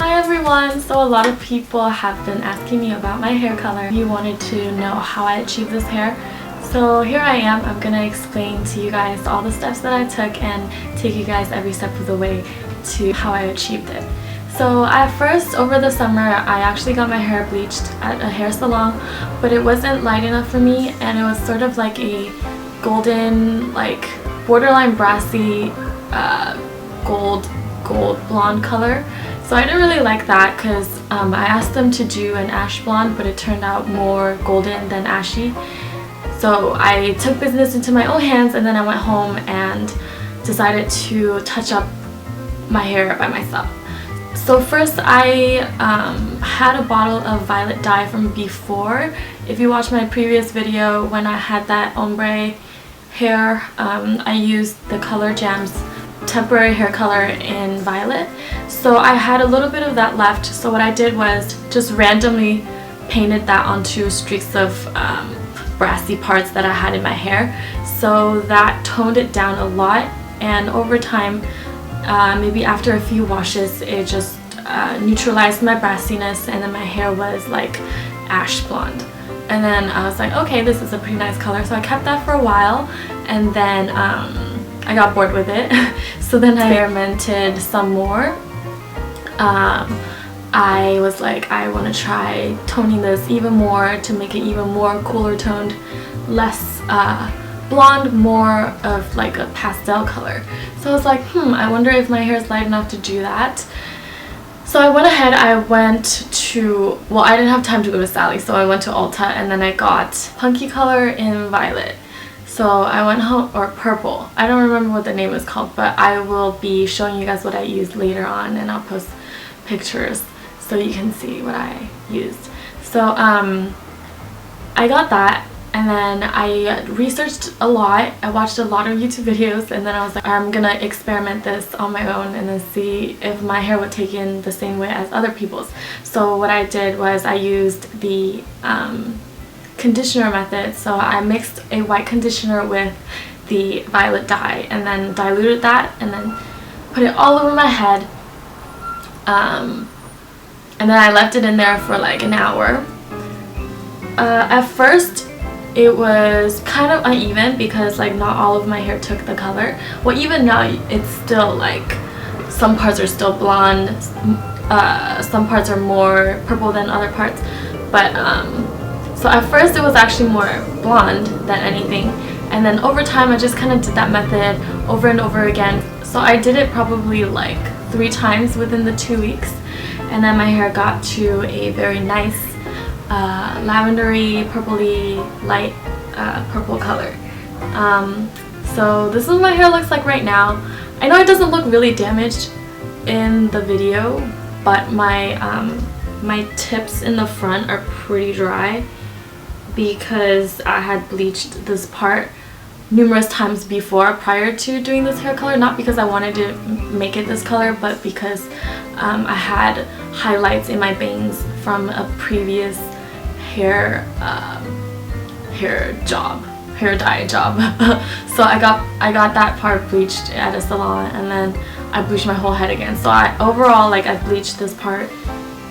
Hi everyone! So a lot of people have been asking me about my hair color. You wanted to know how I achieved this hair. So here I am. I'm gonna explain to you guys all the steps that I took and take you guys every step of the way to how I achieved it. So at first, over the summer, I actually got my hair bleached at a hair salon, but it wasn't light enough for me, and it was sort of like a golden, like borderline brassy gold blonde color. So I didn't really like that because I asked them to do an ash blonde, but it turned out more golden than ashy. So I took business into my own hands, and then I went home and decided to touch up my hair by myself. So first I had a bottle of violet dye from before. If you watched my previous video when I had that ombre hair, I used the Color Jam's temporary hair color in violet. So I had a little bit of that left, so what I did was just randomly painted that onto streaks of brassy parts that I had in my hair. So that toned it down a lot, and over time, maybe after a few washes, it just neutralized my brassiness, and then my hair was like ash blonde. And then I was like, okay, this is a pretty nice color, so I kept that for a while, and then I got bored with it. So then I experimented some more. I was like, I want to try toning this even more to make it even more cooler toned, less blonde, more of like a pastel color. So I was like, I wonder if my hair is light enough to do that. So I went ahead, I went to, well, I didn't have time to go to Sally, so I went to Ulta, and then I got Punky color in violet. So I went home, or purple, I don't remember what the name is called, but I will be showing you guys what I used later on, and I'll post pictures so you can see what I used. So I got that, and then I researched a lot. I watched a lot of YouTube videos, and then I was like, I'm gonna experiment this on my own and then see if my hair would take in the same way as other people's. So what I did was I used the conditioner method. So I mixed a white conditioner with the violet dye and then diluted that and then put it all over my head. And then I left it in there for like an hour. At first it was kind of uneven because like not all of my hair took the color. Well, even now it's still like some parts are still blonde, some parts are more purple than other parts, but so at first it was actually more blonde than anything, and then over time I just kind of did that method over and over again. So I did it probably like 3 times within the 2 weeks, and then my hair got to a very nice lavendery, purpley, light purple color. So this is what my hair looks like right now. I know it doesn't look really damaged in the video, but my tips in the front are pretty dry because I had bleached this part numerous times before prior to doing this hair color. Not because I wanted to make it this color, but because I had highlights in my bangs from a previous hair dye job. So I got that part bleached at a salon, and then I bleached my whole head again. So overall I bleached this part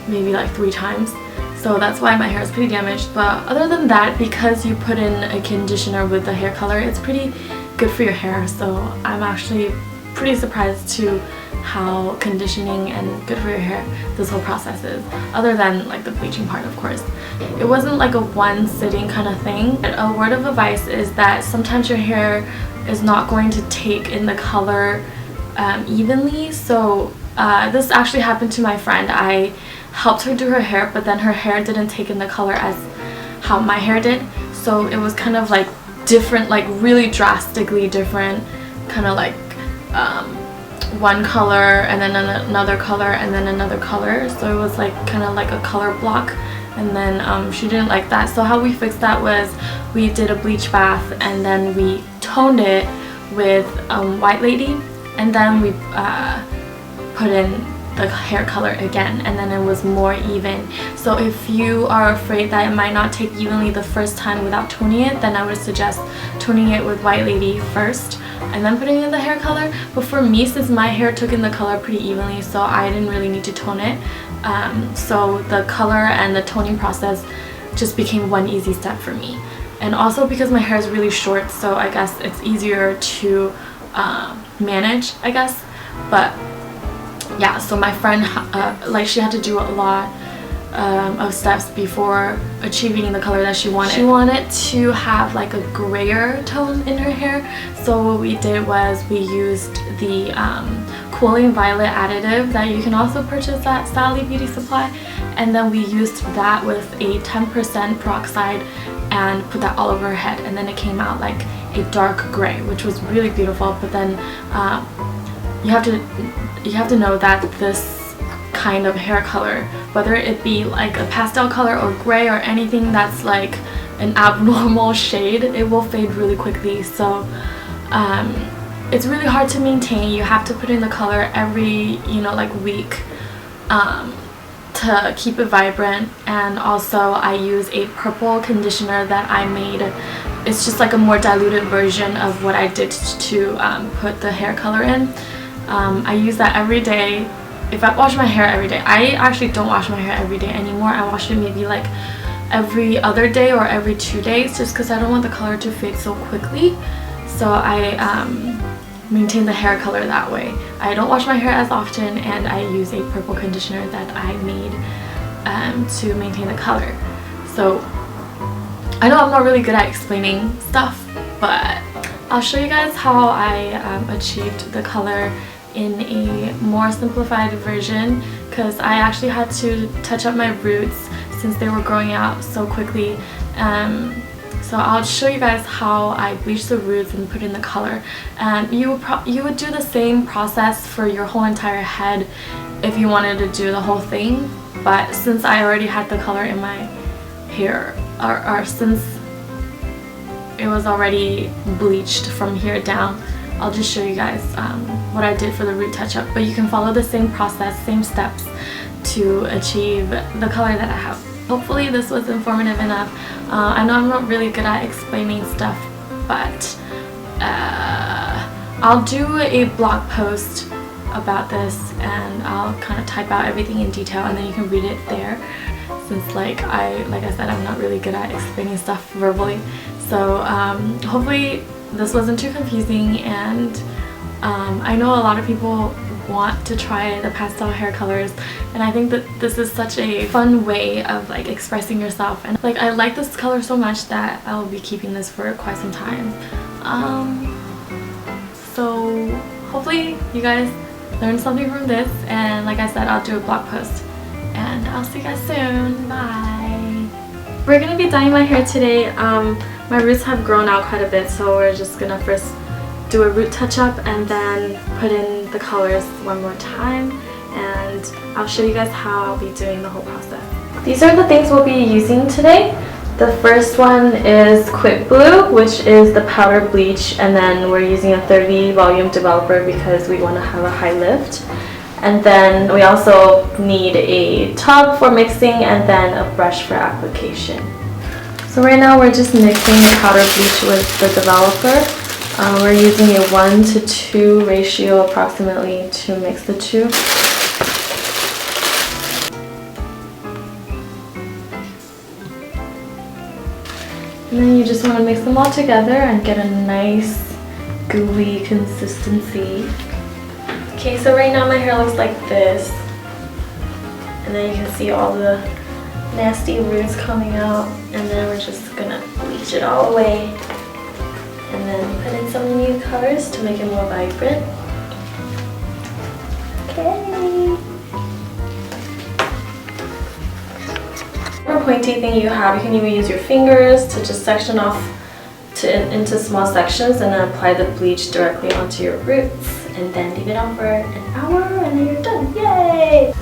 maybe like 3 times. So that's why my hair is pretty damaged. But other than that, because you put in a conditioner with the hair color, it's pretty good for your hair. So I'm actually pretty surprised to how conditioning and good for your hair this whole process is, other than like the bleaching part, of course. It wasn't like a one sitting kind of thing. A word of advice is that sometimes your hair is not going to take in the color evenly. So this actually happened to my friend. I helped her do her hair, but then her hair didn't take in the color as how my hair did. So it was kind of like different, like really drastically different, kind of like one color and then another color and then another color. So it was like kind of like a color block, and then she didn't like that. So how we fixed that was we did a bleach bath, and then we toned it with White Lady, and then we put in the hair color again, and then it was more even. So if you are afraid that it might not take evenly the first time without toning it, then I would suggest toning it with White Lady first and then putting in the hair color. But for me, since my hair took in the color pretty evenly, so I didn't really need to tone it. So the color and the toning process just became one easy step for me. And also because my hair is really short, so I guess it's easier to manage, I guess. But yeah, so my friend, like, she had to do a lot of steps before achieving the color that she wanted. She wanted to have like a grayer tone in her hair, so what we did was we used the cooling violet additive that you can also purchase at Sally Beauty Supply, and then we used that with a 10% peroxide and put that all over her head, and then it came out like a dark gray, which was really beautiful. But then you have to know that this kind of hair color, whether it be like a pastel color or gray or anything that's like an abnormal shade, it will fade really quickly. So it's really hard to maintain. You have to put in the color every, like week to keep it vibrant. And also I use a purple conditioner that I made. It's just like a more diluted version of what I did to put the hair color in. I use that every day. If I wash my hair every day, I actually don't wash my hair every day anymore. I wash it maybe like every other day or every 2 days, just because I don't want the color to fade so quickly. So I maintain the hair color that way. I don't wash my hair as often, and I use a purple conditioner that I made to maintain the color. So I know I'm not really good at explaining stuff, but I'll show you guys how I achieved the color in a more simplified version, because I actually had to touch up my roots since they were growing out so quickly. So I'll show you guys how I bleached the roots and put in the color. And you would do the same process for your whole entire head if you wanted to do the whole thing. But since I already had the color in my hair, or since it was already bleached from here down, I'll just show you guys what I did for the root touch-up. But you can follow the same process, same steps to achieve the color that I have. Hopefully this was informative enough. I know I'm not really good at explaining stuff, but I'll do a blog post about this, and I'll kind of type out everything in detail, and then you can read it there, since like I said, I'm not really good at explaining stuff verbally. So hopefully this wasn't too confusing, and I know a lot of people want to try the pastel hair colors, and I think that this is such a fun way of like expressing yourself, and like I like this color so much that I will be keeping this for quite some time. So hopefully you guys learned something from this, and like I said, I'll do a blog post, and I'll see you guys soon. Bye. We're gonna be dyeing my hair today. My roots have grown out quite a bit, so we're just gonna first do a root touch-up and then put in the colors one more time, and I'll show you guys how I'll be doing the whole process. These are the things we'll be using today. The first one is Quick Blue, which is the powder bleach, and then we're using a 30 volume developer because we want to have a high lift. And then we also need a tub for mixing, and then a brush for application. So right now we're just mixing the powder bleach with the developer. We're using a 1:2 ratio approximately to mix the two. And then you just want to mix them all together and get a nice gooey consistency. Okay, so right now my hair looks like this. And then you can see all the nasty roots coming out. And then we're just gonna bleach it all away. And then put in some new colors to make it more vibrant. Okay. Whatever pointy thing you have, you can even use your fingers to just section off into small sections, and then apply the bleach directly onto your roots, and then leave it on for an hour, and then you're done. Yay!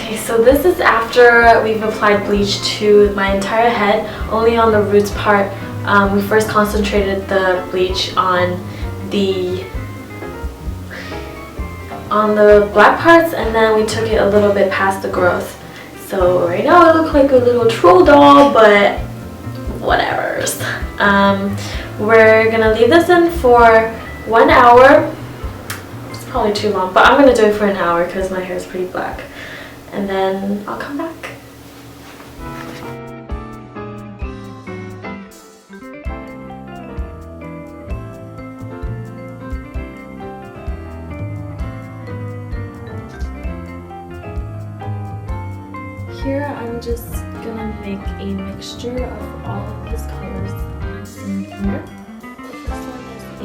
Okay, so this is after we've applied bleach to my entire head, only on the roots part. We first concentrated the bleach on the black parts, and then we took it a little bit past the growth. So right now I look like a little troll doll, but whatever's. We're gonna leave this in for 1 hour. It's probably too long, but I'm gonna do it for an hour because my hair is pretty black. And then I'll come back. Here I'm just gonna make a mixture of all of these colors in here. The first one is a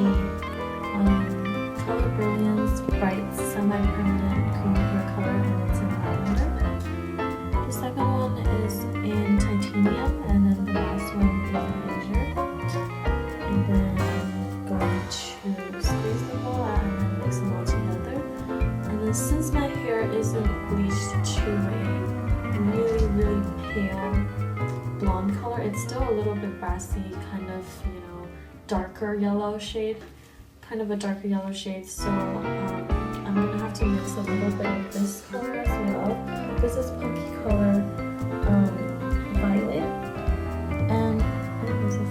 Color Brilliance Bright Semi-Permanent Cream Hair Color, and it's in lavender. The second one is in Titanium, and then the last one is in Azure. And then I'm going to squeeze them all out and then mix them all together. And then since my hair isn't bleached to a really pale blonde color, it's still a little bit brassy, kind of, you know, darker yellow shade, kind of a darker yellow shade. So I'm gonna have to mix a little bit of this color as well. This is Punky Color Violet, and this is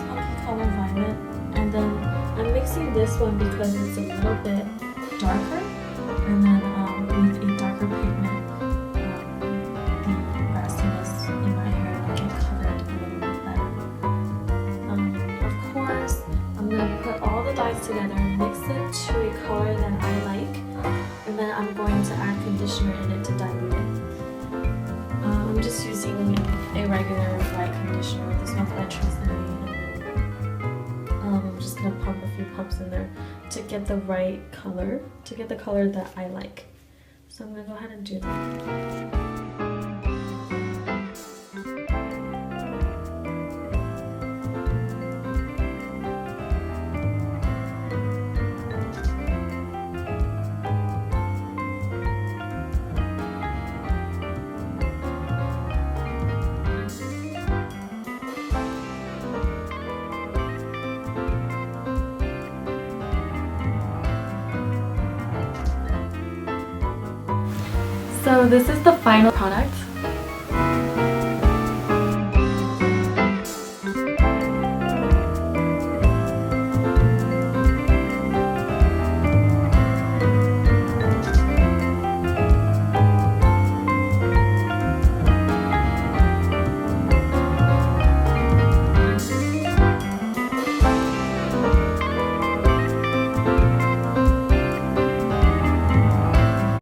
Punky Color Violet, and then I'm mixing this one because it's a little bit darker, and then with a darker pigment, the brassiness in my hair will get covered a little bit better. Of course, I'm going to put all the dyes together and mix it to a color that I like, and then I'm going to add conditioner in it to dilute it. I'm just using a regular white conditioner. This one's by Tresemme. I'm just going to pump a few pumps in there to get the right color, to get the color that I like. So I'm going to go ahead and do that. So this is the final product.